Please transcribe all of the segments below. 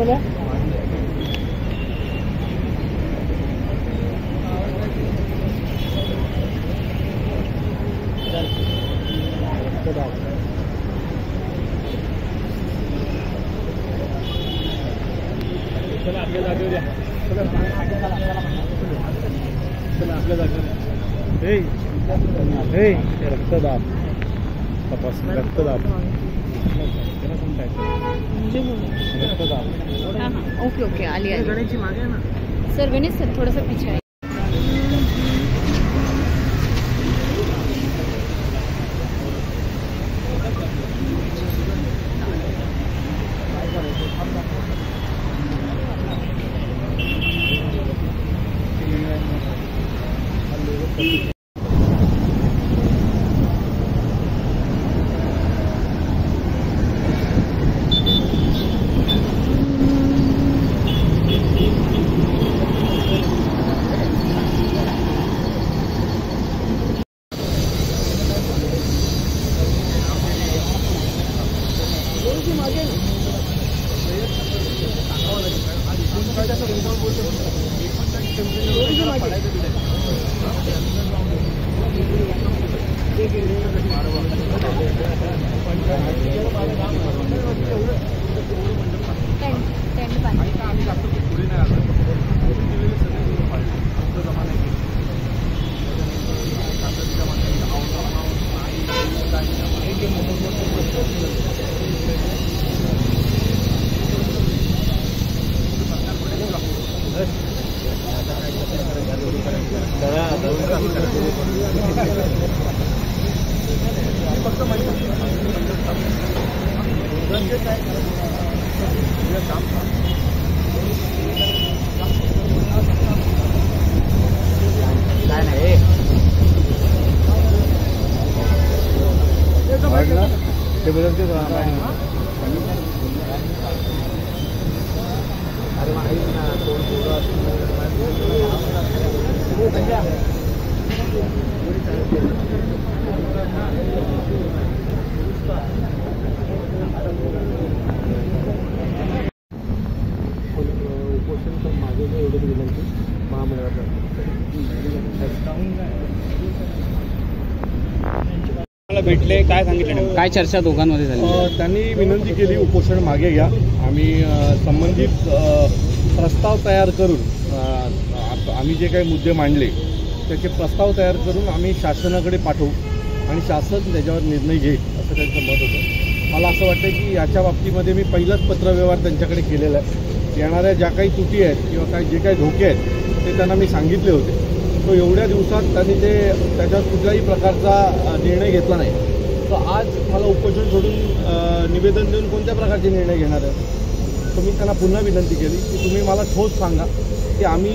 बोला चला आपल्या जागेवर या चला आपल्या जागेवर रक्तदाब तपास रक्तदाब रक्तदाब ओके ओके आली गणेशची मागे आहे ना सर गणेश सर थोडंसं पीछे आहे भेटले काय सांगितलं काय चर्चा दोघांमध्ये झाली त्यांनी विनंती केली उपोषण मागे घ्या आम्ही संबंधित प्रस्ताव तयार करून आम्ही जे काही मुद्दे मांडले त्याचे प्रस्ताव तयार करून आम्ही शासनाकडे पाठवू आणि शासन त्याच्यावर निर्णय घेईल असं त्यांचं मत होतं। मला असं वाटतं की याच्या बाबतीमध्ये मी पहिलाच पत्रव्यवहार त्यांच्याकडे केलेला आहे। येणाऱ्या ज्या काही त्रुटी आहेत किंवा जे काही धोके आहेत ते त्यांना मी सांगितले होते। तो एवढ्या दिवसात त्यांनी त्याच्यावर कुठल्याही प्रकारचा निर्णय घेतला नाही। तर आज मला उपोषण सोडून निवेदन देऊन कोणत्या प्रकारचे निर्णय घेणार आहे तो मी त्यांना पुन्हा विनंती केली की तुम्ही मला ठोस सांगा की आम्ही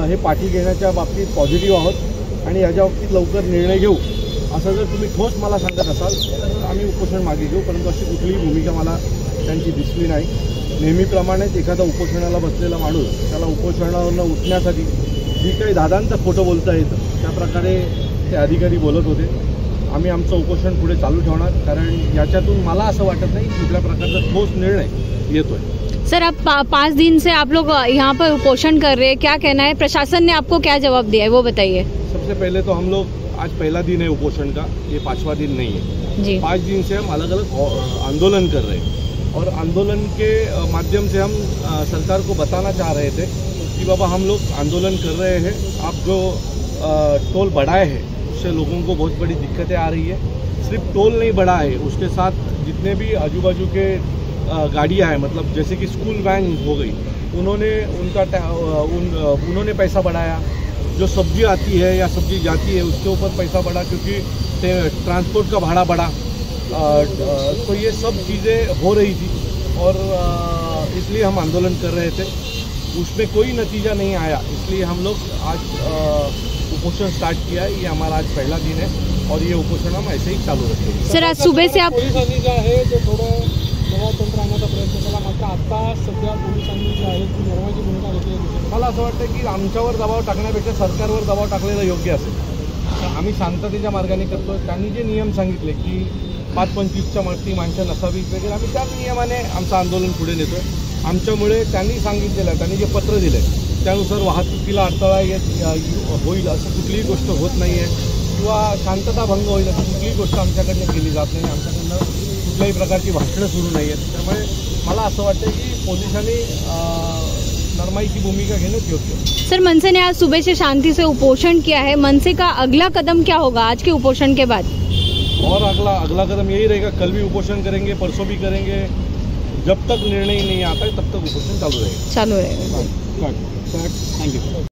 हे पाठी घेण्याच्या बाबतीत पॉझिटिव्ह आहोत आणि याच्या बाबतीत लवकर निर्णय घेऊ असं जर तुम्ही ठोस मला सांगत असाल तर आम्ही उपोषण मागे घेऊ। परंतु अशी कुठलीही भूमिका मला त्यांची दिसली नाही। नेहमीप्रमाणेच एखादा उपोषणाला बसलेला माणूस त्याला उपोषणावरून उठण्यासाठी जी काही दादांचा खोटं बोलता येतं त्याप्रकारे ते अधिकारी बोलत होते। आम्ही आमचं उपोषण पुढे चालू ठेवणार कारण याच्यातून मला असं वाटत नाही कुठल्या प्रकारचा ठोस निर्णय येतोय। सर आप 5 दिन से आप लोग यहाँ पर उपोषण कर रहे हैं, क्या कहना है? प्रशासन ने आपको क्या जवाब दिया है वो बताइए। सबसे पहले तो हम लोग आज पहला दिन है उपोषण का, ये 5वां दिन नहीं है जी। 5 दिन से हम अलग अलग आंदोलन कर रहे हैं और आंदोलन के माध्यम से हम सरकार को बताना चाह रहे थे कि बाबा हम लोग आंदोलन कर रहे हैं, आप जो टोल बढ़ाए हैं उससे लोगों को बहुत बड़ी दिक्कतें आ रही है। सिर्फ टोल नहीं बढ़ा है, उसके साथ जितने भी आजू बाजू के गाड़ियाँ हैं, मतलब जैसे कि स्कूल वैन हो गई, उन्होंने पैसा बढ़ाया। जो सब्जी आती है या सब्जी जाती है उसके ऊपर पैसा बढ़ा क्योंकि ट्रांसपोर्ट का भाड़ा बढ़ा। तो ये सब चीज़ें हो रही थी और इसलिए हम आंदोलन कर रहे थे, उसमें कोई नतीजा नहीं आया। इसलिए हम लोग आज उपोषण स्टार्ट किया है। ये हमारा आज पहला दिन है और ये उपोषण हम ऐसे ही चालू रखेंगे। सर आज सुबह से आप पोलिसांनी जे आहे ते थोडं दबावतंत्र आणण्याचा प्रयत्न केला, मात्र आता सध्या पोलिसांनी जी आहे ती निर्वाची भूमिका घेतली। मला असं वाटतं की आमच्यावर दबाव टाकण्यापेक्षा सरकारवर दबाव टाकलेला योग्य असेल। आम्ही शांततेच्या मार्गाने करतो। त्यांनी जे नियम सांगितले की 5-25च्या वरती माणसं नसावीत वगैरे, आम्ही त्या नियमाने आमचं आंदोलन पुढे नेतो। आमच्यामुळे त्यांनी सांगितलेलं आहे, त्यांनी जे पत्र दिलं आहे त्यानुसार वाहतुकीला अडथळा होईल असं कुठलीही गोष्ट होत नाही आहे किंवा शांतता भंग होईल असं कुठलीही गोष्ट आमच्याकडनं केली जात नाही. आमच्याकडनं कुठल्याही प्रकारची भाषणं सुरू नाही आहेत. त्यामुळे मला असं वाटतं की पोलिसांनी नरमाईची भूमिका घेणंच योग्य आहे. सर, मनसे ने आज सुबह से शांति से उपोषण किया है, मनसे का अगला कदम क्या होगा आज के उपोषण के बाद? और अगला कदम यही रहेगा, कल भी उपोषण करेंगे, परसों भी करेंगे, जब तक निर्णय नहीं आता है तब तक उपोषण चालू रहेगा. Thank you.